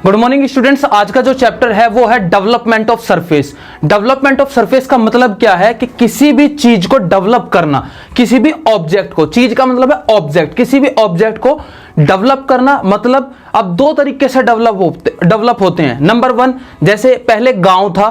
Good morning students. आज का जो चैप्टर है वो है development of surface. Development of surface का मतलब क्या है कि किसी भी चीज को डेवलप करना, किसी भी ऑब्जेक्ट को, चीज का मतलब है ऑब्जेक्ट, किसी भी ऑब्जेक्ट को डेवलप करना। मतलब अब दो तरीके से डेवलप होते हैं। नंबर वन, जैसे पहले गांव था,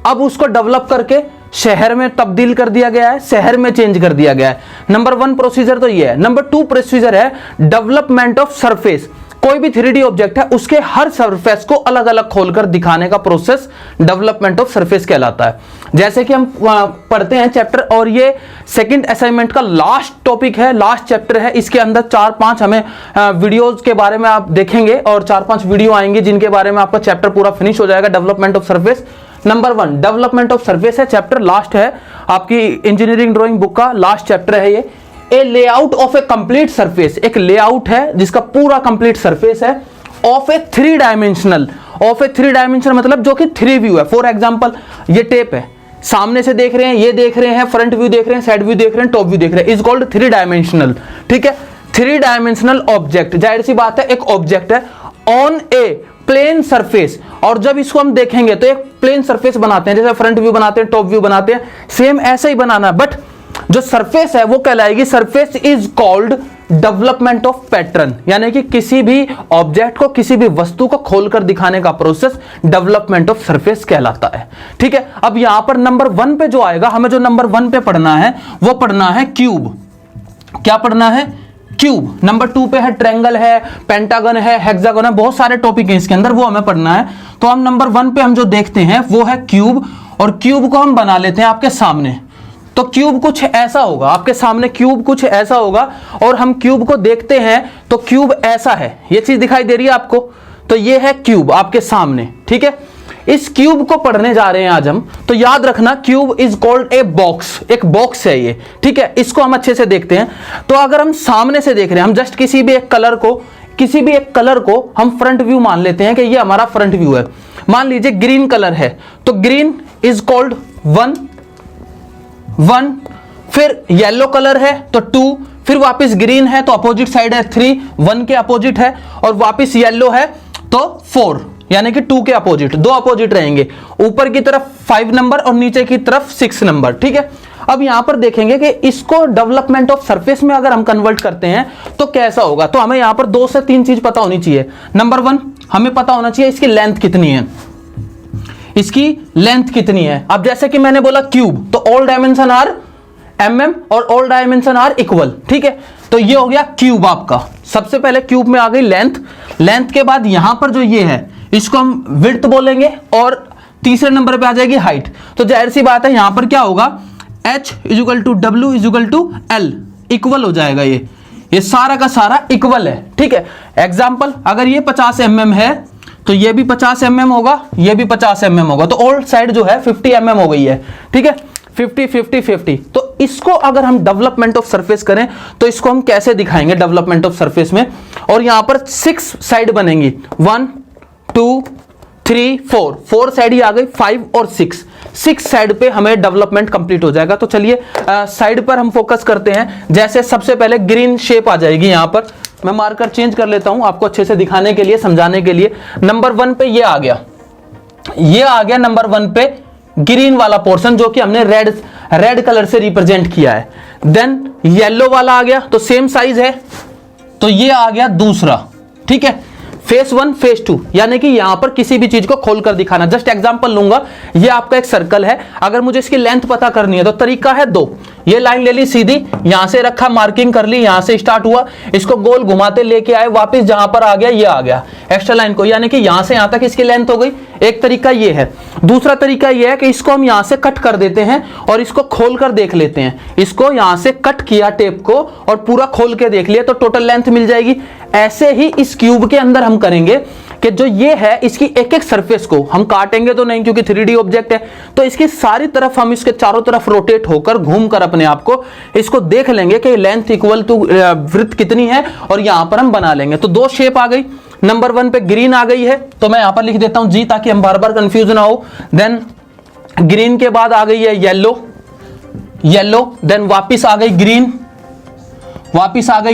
अब उसको डेवलप करके शहर में तब्दील कर दिया गया है, शहर में चेंज कर दिया गया है। नंबर वन प्रोसीजर तो ये है। नंबर टू प्रोसीजर है डेवलपमेंट ऑफ सरफेस। कोई भी 3D ऑब्जेक्ट है उसके हर सरफेस को अलग अलग खोलकर दिखाने का प्रोसेस डेवलपमेंट ऑफ सरफेस कहलाता है। जैसे कि हम पढ़ते हैं चैप्टर, और ये सेकंड असाइनमेंट का लास्ट टॉपिक है, लास्ट चैप्टर है। इसके अंदर 4-5 हमें वीडियोस के बारे में आप देखेंगे और 4-5 वीडियो आएंगे जिनके बारे में आपका चैप्टर पूरा फिनिश हो जाएगा। Development of surface number one, development of surface है चैप्टर, लास्ट है आपकी इंजीनियरिंग ड्राइंग बुक का लास्ट चैप्टर है ये। A layout of a complete surface, एक लेआउट है जिसका पूरा कंप्लीट सरफेस है of a 3 dimensional. Of a 3 dimensional मतलब जो कि 3 व्यू है। फॉर एग्जांपल ये टेप है, सामने से देख रहे हैं, ये देख रहे हैं, फ्रंट व्यू देख रहे हैं, साइड व्यू देख रहे हैं, टॉप व्यू देख रहे हैं, इज कॉल्ड 3 डायमेंशनल। ठीक है, 3 डायमेंशनल ऑब्जेक्ट, जाहिर सी बात है एक ऑब्जेक्ट है ऑन ए प्लेन सरफेस। और जब इसको हम देखेंगे तो एक प्लेन सरफेस बनाते हैं, जैसे फ्रंट व्यू बनाते हैं, टॉप व्यू बनाते हैं, सेम ऐसे ही बनाना है। बट जो सरफेस है वो कहलाएगी, surface is called development of pattern, यानी कि किसी भी ऑब्जेक्ट को, किसी भी वस्तु को खोलकर दिखाने का प्रोसेस डेवलपमेंट ऑफ सरफेस कहलाता है। ठीक है, अब यहां पर नंबर 1 पे जो आएगा, हमें जो नंबर 1 पे पढ़ना है वो पढ़ना है क्यूब। क्या पढ़ना है? क्यूब। नंबर 2 पे है ट्रायंगल है, पेंटागन है, हेक्सागन है, बहुत सारे टॉपिक हैं इसके अंदर, वो हमें पढ़ना है। तो हम नंबर 1 पे हम जो देखते हैं वो है क्यूब, और क्यूब को हम बना लेते हैं आपके सामने। तो क्यूब कुछ ऐसा होगा, आपके सामने क्यूब कुछ ऐसा होगा, और हम क्यूब को देखते हैं तो क्यूब ऐसा है, ये चीज दिखाई दे रही है आपको, तो ये है क्यूब आपके सामने। ठीक है, इस क्यूब को पढ़ने जा रहे हैं आज हम, तो याद रखना cube is called a box, एक बॉक्स है ये। ठीक है, इसको हम अच्छे से देखते हैं। तो अगर हम सामने से देख रहे हैं, हम जस्ट किसी भी एक कलर को हम फ्रंट व्यू मान लेते हैं कि ये हमारा फ्रंट व्यू है। मान लीजिए ग्रीन कलर है, तो ग्रीन इज कॉल्ड 1, फिर येलो कलर है तो 2, फिर वापस ग्रीन है तो अपोजिट साइड है 3, 1 के अपोजिट है, और वापस येलो है तो 4, यानी कि 2 के अपोजिट, 2 अपोजिट रहेंगे, ऊपर की तरफ 5 नंबर और नीचे की तरफ 6 नंबर। ठीक है, अब यहां पर देखेंगे कि इसको डेवलपमेंट ऑफ सरफेस में अगर हम कन्वर्ट करते हैं तो कैसा होगा। तो हमें यहां पर 2 से 3 चीज पता होनी चाहिए। नंबर 1, हमें पता होना चाहिए इसकी लेंथ कितनी है, इसकी लेंथ कितनी है। अब जैसे कि मैंने बोला क्यूब, तो ऑल डायमेंशन आर mm और ऑल डायमेंशन आर इक्वल। ठीक है, तो ये हो गया क्यूब आपका। सबसे पहले क्यूब में आ गई लेंथ के बाद यहां पर जो ये है इसको हम विड्थ बोलेंगे, और तीसरे नंबर पे आ जाएगी हाइट। तो जाहिर सी बात है यहां पर क्या होगा, h = W = L, इक्वल हो जाएगा। ये सारा का सारा इक्वल है। ठीक है, एग्जाम्पल, अगर ये 50 mm है तो ये भी 50 mm होगा, ये भी 50 mm होगा, तो ऑल साइड जो है 50 mm हो गई है। ठीक है, 50-50-50। तो इसको अगर हम डेवलपमेंट ऑफ सरफेस करें तो इसको हम कैसे दिखाएंगे डेवलपमेंट ऑफ सरफेस में। और यहां पर 6 साइड बनेंगी, 1 2 3 4 साइड ही आ गई, 5 और 6 साइड पे हमें डेवलपमेंट कंप्लीट हो जाएगा। तो चलिए साइड पर हम फोकस करते हैं। जैसे सबसे पहले ग्रीन शेप आ जाएगी, यहां पर मैं मार्कर चेंज कर लेता हूं आपको अच्छे से दिखाने के लिए, समझाने के लिए। नंबर 1 पे ये आ गया नंबर 1 पे ग्रीन वाला पोर्शन, जो कि हमने रेड कलर से रिप्रेजेंट किया है। देन येलो वाला आ गया, तो सेम साइज है, तो ये आ गया दूसरा। ठीक है, फेस 1 फेस 2, यानी कि यहां पर किसी भी चीज को खोलकर दिखाना। जस्ट एग्जांपल लूंगा, ये आपका एक सर्कल है, अगर मुझे इसकी लेंथ पता करनी है तो तरीका है 2। ये लाइन ले ली सीधी, यहां से रखा, मार्किंग कर ली, यहां से स्टार्ट हुआ, इसको गोल घुमाते लेके आए, वापस जहां पर आ गया ये आ गया एक्स्ट्रा लाइन को, यानी कि यहां से यहां तक इसकी लेंथ हो गई। एक तरीका ये है। दूसरा तरीका ये है कि इसको हम यहां से कट कर देते हैं और इसको खोलकर देख लेते हैं। इसको यहां से कट किया टेप को और पूरा खोल के देख लिया तो टोटल लेंथ मिल जाएगी। ऐसे ही इस क्यूब के अंदर हम करेंगे कि जो ये है इसकी एक सरफेस को हम काटेंगे तो नहीं, क्योंकि 3D ऑब्जेक्ट है, तो इसकी सारी तरफ हम इसके चारों तरफ रोटेट होकर घूमकर अपने आप को इसको देख लेंगे कि लेंथ इक्वल टू विड्थ कितनी है, और यहां पर हम बना लेंगे। तो 2 शेप आ गई। नंबर 1 पे ग्रीन आ गई है, तो मैं यहां पर लिख देता हूं जी, ताकि हम बार बार कंफ्यूज ना हो। देन ग्रीन के बाद आ गई है येलो, देन वापिस आ गई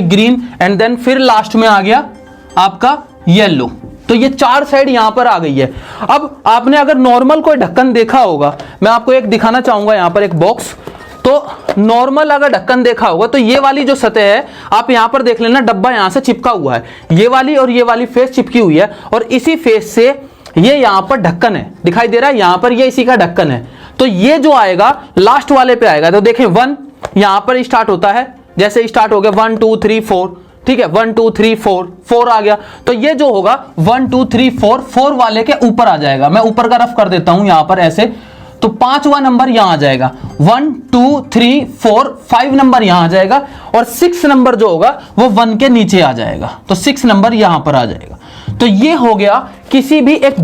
ग्रीन, एंड देन फिर लास्ट में आ गया आपका येलो। तो ये 4 साइड यहां पर आ गई है। अब आपने अगर नॉर्मल कोई ढक्कन देखा होगा, मैं आपको एक दिखाना चाहूंगा यहां पर एक बॉक्स, तो नॉर्मल अगर ढक्कन देखा होगा तो ये वाली जो सतह है, आप यहां पर देख लेना, डब्बा यहां से चिपका हुआ है, ये वाली और ये वाली फेस चिपकी हुई है, और इसी फेस से ये यहां पर ढक्कन है, दिखाई दे रहा है, यहां पर ये इसी का ढक्कन है। तो ये जो आएगा लास्ट वाले पे आएगा। तो देखें 1 यहां पर स्टार्ट होता है, जैसे स्टार्ट हो गया 1 2 3 4, ठीक है, 1 2 3 4 आ गया, तो ये जो होगा 1 2 3 4 वाले के ऊपर आ जाएगा। मैं ऊपर का रफ कर देता हूं यहां पर ऐसे, तो 5वां नंबर यहां आ जाएगा, 1 2 3 4 5 नंबर यहां आ जाएगा, और 6 नंबर जो होगा वो 1 के नीचे आ जाएगा, तो 6 नंबर यहां पर आ जाएगा। तो ये हो गया किसी भी एक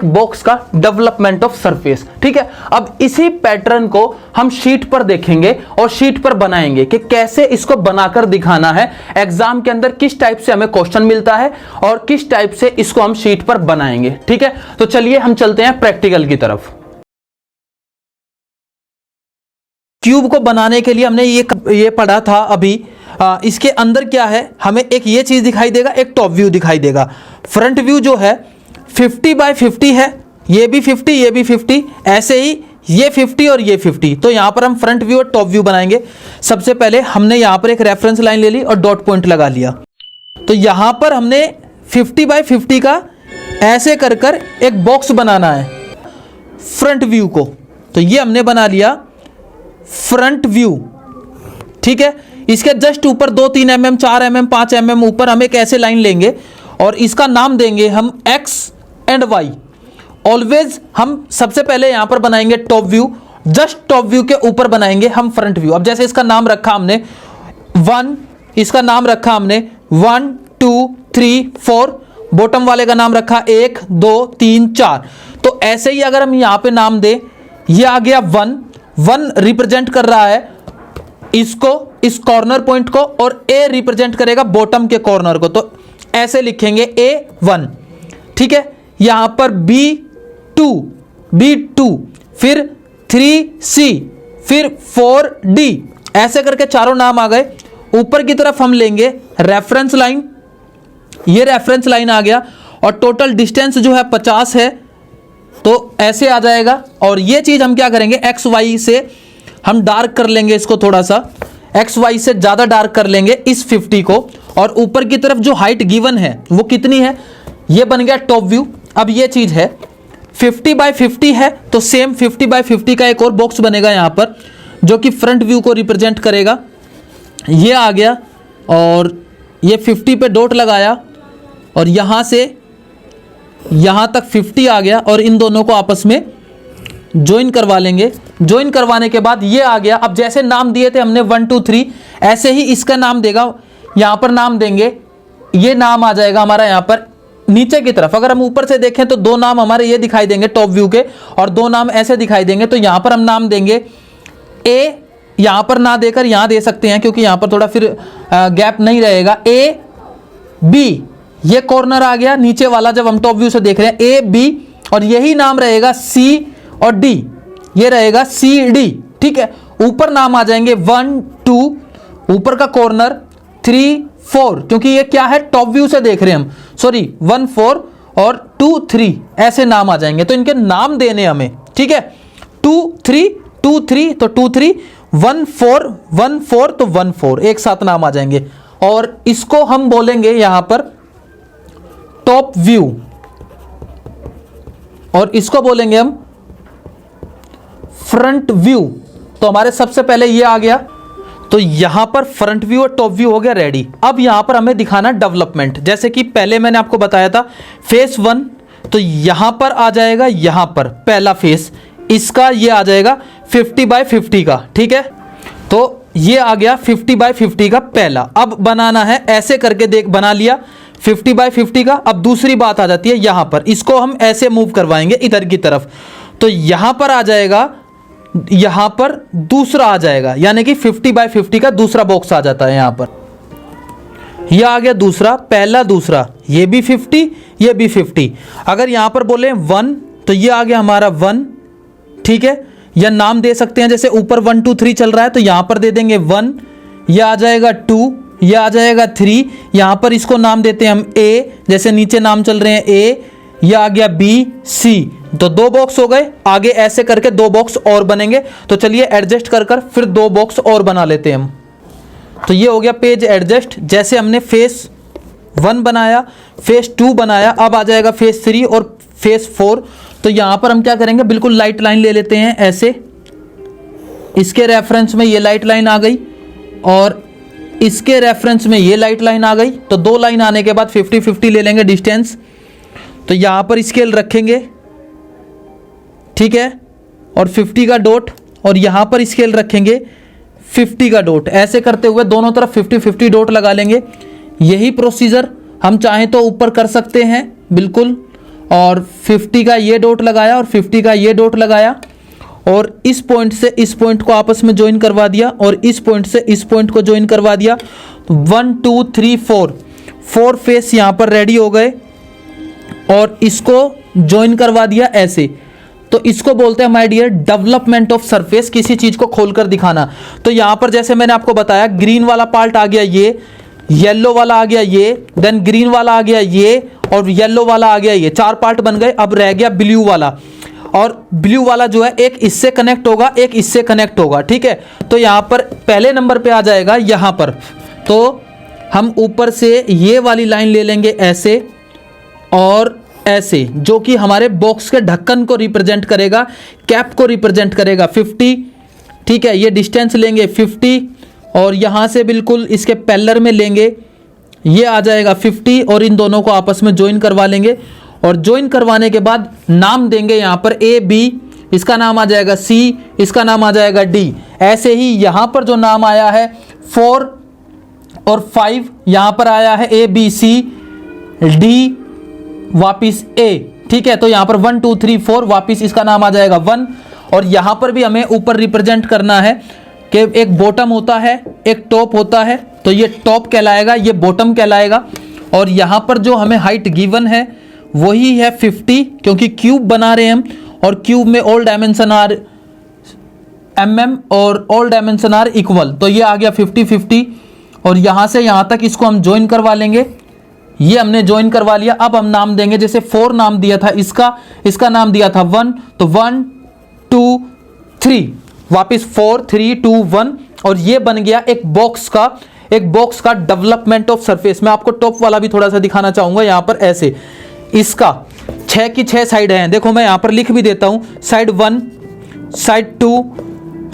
बॉक्स का डेवलपमेंट ऑफ सरफेस, ठीक है। अब इसी पैटर्न को हम शीट पर देखेंगे और शीट पर बनाएंगे कि कैसे इसको बनाकर दिखाना है, एग्जाम के अंदर किस टाइप से हमें क्वेश्चन मिलता है और किस टाइप से इसको हम शीट पर बनाएंगे, ठीक है। तो चलिए हम चलते हैं प्रैक्टिकल की तरफ। क्यूब को बनाने के लिए हमने ये पढ़ा था अभी, इसके अंदर क्या है, हमें एक ये चीज दिखाई देगा, एक टॉप व्यू दिखाई देगा। फ्रंट व्यू जो है 50 बाय 50 है, ये भी 50 ये भी 50, ऐसे ही ये 50 और ये 50। तो यहां पर हम फ्रंट व्यू और टॉप व्यू बनाएंगे। सबसे पहले हमने यहां पर एक रेफरेंस लाइन ले ली और डॉट पॉइंट लगा लिया। तो यहां पर हमने 50 बाय 50 का ऐसे कर कर एक बॉक्स बनाना है फ्रंट व्यू को। तो ये हमने बना लिया फ्रंट व्यू, ठीक है। इसके जस्ट ऊपर 2-3 mm 4 mm 5 mm ऊपर हम एक ऐसे लाइन लेंगे और इसका नाम देंगे हम X एंड Y। ऑलवेज हम सबसे पहले यहां पर बनाएंगे top view, just top view के ऊपर बनाएंगे हम फ्रंट व्यू। अब जैसे इसका नाम रखा हमने 1, इसका नाम रखा हमने 1 2 3 4, बॉटम वाले का नाम रखा 1 2 3 4। तो ऐसे ही अगर हम यहां पे नाम दें, ये आ गया 1 रिप्रेजेंट कर रहा है इसको, इस कॉर्नर पॉइंट को, और A रिप्रेजेंट करेगा बॉटम के कॉर्नर को। तो ऐसे लिखेंगे A1, ठीक है। यहां पर B2, फिर 3C, फिर 4D, ऐसे करके चारों नाम आ गए। ऊपर की तरफ हम लेंगे रेफरेंस लाइन, ये रेफरेंस लाइन आ गया, और टोटल डिस्टेंस जो है 50 है, तो ऐसे आ जाएगा। और ये चीज हम क्या करेंगे, XY से हम डार्क कर लेंगे इसको, थोड़ा सा XY से ज्यादा डार्क कर लेंगे इस 50 को, और ऊपर की तरफ जो हाइट गिवन है वो कितनी है, ये बन गया टॉप व्यू। अब ये चीज है 50 बाय 50 है, तो सेम 50 बाय 50 का एक और बॉक्स बनेगा यहां पर जो कि फ्रंट व्यू को रिप्रेजेंट करेगा। ये आ गया, और ये 50 पे डॉट लगाया, और यहां से यहां तक 50 आ गया, और इन दोनों को आपस में ज्वाइन करवा लेंगे। ज्वाइन करवाने के बाद ये आ गया। अब जैसे नाम दिए थे हमने 1 2 3, ऐसे ही इसका नाम देगा, यहां पर नाम देंगे, ये नाम आ जाएगा हमारा यहां पर नीचे की तरफ। अगर हम ऊपर से देखें तो 2 नाम हमारे ये दिखाई देंगे टॉप व्यू के, और 2 नाम ऐसे दिखाई देंगे। तो यहां पर हम नाम देंगे A, यहां पर ना देकर यहां दे सकते हैं क्योंकि यहां पर थोड़ा फिर गैप नहीं रहेगा। A B, ये कॉर्नर आ गया नीचे वाला जब हम टॉप व्यू से देख रहे हैं, A B, और यही नाम रहेगा C और D, ये रहेगा CD, ठीक है। ऊपर नाम आ जाएंगे 1 2, ऊपर का कॉर्नर 3 4, क्योंकि ये क्या है टॉप व्यू से देख रहे हैं हम, सॉरी 1 4 और 2 3, ऐसे नाम आ जाएंगे। तो इनके नाम देने हमें, ठीक है। 2 3 2 3 तो 2 3, 1 4 1 4 तो 1 4, एक साथ नाम आ जाएंगे। और इसको हम बोलेंगे यहां पर टॉप व्यू, और इसको बोलेंगे हम फ्रंट व्यू। तो हमारे सबसे पहले ये आ गया, तो यहां पर फ्रंट व्यू और टॉप व्यू हो गया रेडी। अब यहां पर हमें दिखाना डेवलपमेंट, जैसे कि पहले मैंने आपको बताया था फेस 1, तो यहां पर आ जाएगा, यहां पर पहला फेस इसका ये आ जाएगा 50 बाय 50 का, ठीक है। तो ये आ गया 50 बाय 50 का पहला। अब बनाना है ऐसे करके, देख बना लिया 50 बाय 50 का। अब दूसरी बात आ जाती है यहां पर, इसको हम ऐसे मूव करवाएंगे इधर की तरफ, तो यहां पर आ जाएगा, यहां पर दूसरा आ जाएगा, यानी कि 50 बाय 50 का दूसरा बॉक्स आ जाता है यहां पर। यह आ गया दूसरा, पहला दूसरा, ये भी 50 ये भी 50। अगर यहां पर बोले 1 तो ये आ गया हमारा 1, ठीक है। या नाम दे सकते हैं, जैसे ऊपर 1 2 3 चल रहा है तो यहां पर दे देंगे 1, यह आ जाएगा 2, ये आ जाएगा 3, यहां पर इसको नाम देते हैं हम A, जैसे नीचे नाम चल रहे हैं A, ये आ गया B, C, तो 2 बॉक्स हो गए। आगे ऐसे करके 2 बॉक्स और बनेंगे। तो चलिए एडजस्ट कर कर फिर 2 बॉक्स और बना लेते हैं हम। तो ये हो गया पेज एडजस्ट। जैसे हमने फेस 1 बनाया, फेस 2 बनाया, अब आ जाएगा फेस 3 और फेस 4। तो यहां पर हम क्या करेंगे, बिल्कुल लाइट लाइन ले लेते हैं ऐसे, इसके रेफरेंस में ये लाइट लाइन आ गई और इसके रेफरेंस में ये लाइट लाइन आ गई। तो 2 लाइन आने के बाद 50-50 ले लेंगे डिस्टेंस। तो यहां पर स्केल रखेंगे, ठीक है, और 50 का डॉट, और यहां पर स्केल रखेंगे 50 का डॉट। ऐसे करते हुए दोनों तरफ 50-50 डॉट लगा लेंगे। यही प्रोसीजर हम चाहें तो ऊपर कर सकते हैं बिल्कुल। और 50 का ये डॉट लगाया और 50 का ये डॉट लगाया, और इस पॉइंट से इस पॉइंट को आपस में ज्वाइन करवा दिया, और इस पॉइंट से इस पॉइंट को ज्वाइन करवा दिया। 1 2 3 4 फेस यहां पर रेडी हो गए, और इसको ज्वाइन करवा दिया ऐसे। तो इसको बोलते हैं my dear development of surface, किसी चीज को खोलकर दिखाना। तो यहां पर जैसे मैंने आपको बताया, ग्रीन वाला पार्ट आ गया ये, येलो वाला आ गया ये, देन ग्रीन वाला आ गया ये, और येलो वाला आ गया ये। 4 पार्ट बन गए। अब रह गया ब्लू वाला, और ब्लू वाला जो है एक इससे कनेक्ट होगा, एक इससे कनेक्ट होगा, ठीक है। तो यहां पर पहले नंबर पे आ जाएगा यहां पर। तो हम ऊपर से ये वाली लाइन ले लेंगे ऐसे और ऐसे, जो कि हमारे बॉक्स के ढक्कन को रिप्रेजेंट करेगा, कैप को रिप्रेजेंट करेगा। 50, ठीक है, ये डिस्टेंस लेंगे 50, और यहां से बिल्कुल इसके पैरेलल में लेंगे, ये आ जाएगा 50, और इन दोनों को आपस में ज्वाइन करवा लेंगे। और ज्वाइन करवाने के बाद नाम देंगे यहां पर A B, इसका नाम आ जाएगा C, इसका नाम आ जाएगा D। ऐसे ही यहां पर जो नाम आया है 4 और 5, यहां पर आया है A B C D वापिस A, ठीक है। तो यहां पर 1 2 3 4 वापिस इसका नाम आ जाएगा 1। और यहां पर भी हमें ऊपर रिप्रेजेंट करना है कि एक बॉटम होता है, एक टॉप होता है। तो ये टॉप कहलाएगा, ये बॉटम कहलाएगा। और यहां पर जो हमें हाइट गिवन है वही है 50, क्योंकि क्यूब बना रहे हैं हम, और क्यूब में ऑल डायमेंशन आर mm और ऑल डायमेंशन आर इक्वल। तो ये आ गया 50-50, और यहां से यहां तक इसको हम ज्वाइन करवा लेंगे। ये हमने ज्वाइन करवा लिया। अब हम नाम देंगे, जैसे 4 नाम दिया था इसका नाम दिया था 1, तो 1 2 3 वापिस 4 3 2 1, और ये बन गया एक बॉक्स का डेवलपमेंट ऑफ सरफेस। मैं आपको टॉप वाला भी थोड़ा सा दिखाना चाहूंगा। यहां पर ऐसे इसका 6 की 6 साइड हैं। देखो मैं यहां पर लिख भी देता हूं, साइड 1, साइड 2,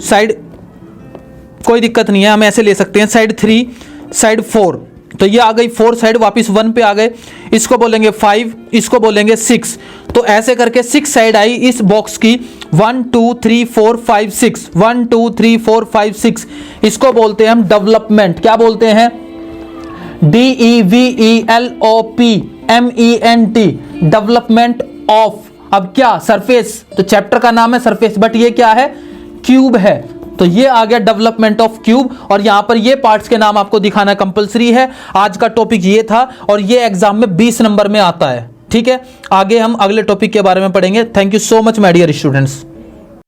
साइड, कोई दिक्कत नहीं है, हम ऐसे ले सकते हैं, साइड 3, साइड 4। तो ये आ गई 4 साइड, वापिस 1 पे आ गए। इसको बोलेंगे 5, इसको बोलेंगे 6। तो ऐसे करके 6 साइड आई इस बॉक्स की, 1 2 3 4 5 6, 1 2 3 4 5 6। इसको बोलते हैं हम डेवलपमेंट। क्या बोलते हैं? DEVELOPMENT, development of. अब क्या? सरफेस। तो चैप्टर का नाम है सरफेस, बट ये क्या है? क्यूब है। तो ये आ गया डेवलपमेंट ऑफ क्यूब, और यहां पर ये पार्ट्स के नाम आपको दिखाना कंपलसरी है। आज का टॉपिक ये था, और ये एग्जाम में 20 नंबर में आता है, ठीक है। आगे हम अगले टॉपिक के बारे में पढ़ेंगे। Thank you so much my dear students.